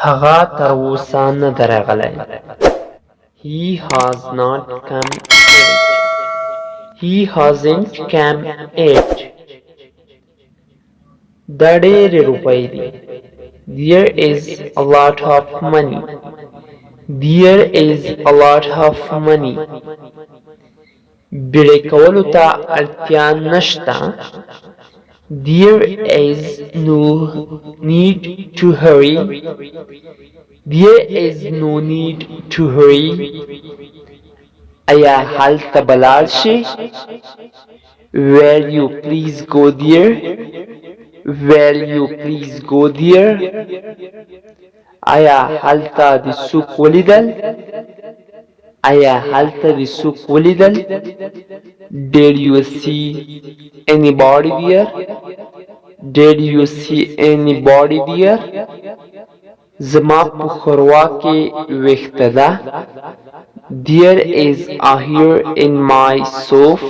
هغه تر اوسه نه دی راغلی. He has not come yet. He hasn't come yet. دا ډېرې روپۍ دي. There is a lot of money. There is a lot of money. بیړې کولو ته اړتیا نشته. There is no need to hurry. There is no need to hurry. آیا هلته به لاړ شې؟ Will you please go there? Will you please go there? آیا هلته دې څوک ولیدل؟ آیا هلته دې څوک ولیدل؟ Did you see anybody there? Did you see anybody there? زما په ښوروا کې ویښته ده. There is a hair in my soup.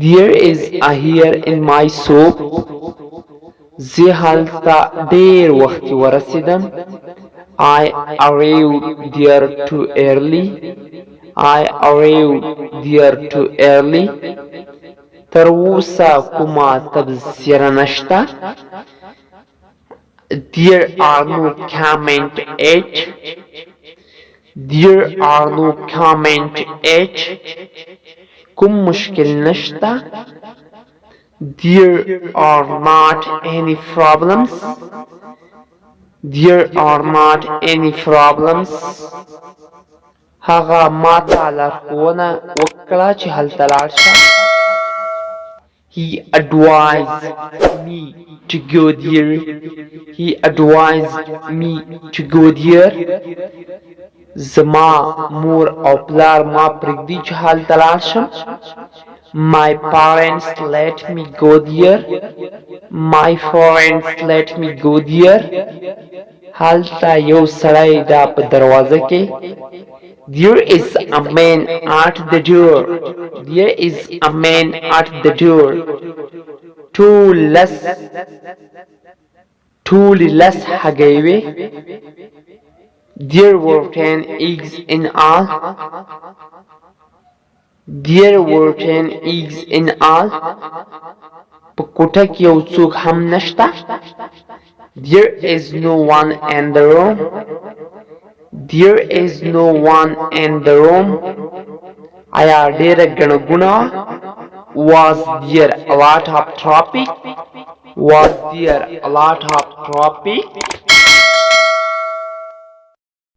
There is a hair in my soup. زه هلته ډېر وختي ورسېدم. I arrived there too early. I arrived there too early. تر اوسه کومه تبصره نشته. There are no comment yet. There are no comment yet. کوم مشکل نشته. There are not any problems. There are not any problems. هغه ماته لارښوونه وکړه چې هلته لاړ شم. He advised me to go there. He advised me to go there. زما مور او پلار ما پرېږدي چې هلته لاړ شم. My parents let me go there. My parents let me go there. هلته یو سړی ده په دروازه کې. There is a man at the door. There is a man at the door. ټولې لس هګۍ وې. There were 10 eggs in all. There were 10 eggs in all. په کوټه کې یو څوک هم نشته. There is no one in the room. There is no one in the room. آیا ډېره ګڼه ګوڼه وه؟ Was there a lot of traffic? Was there a lot of traffic?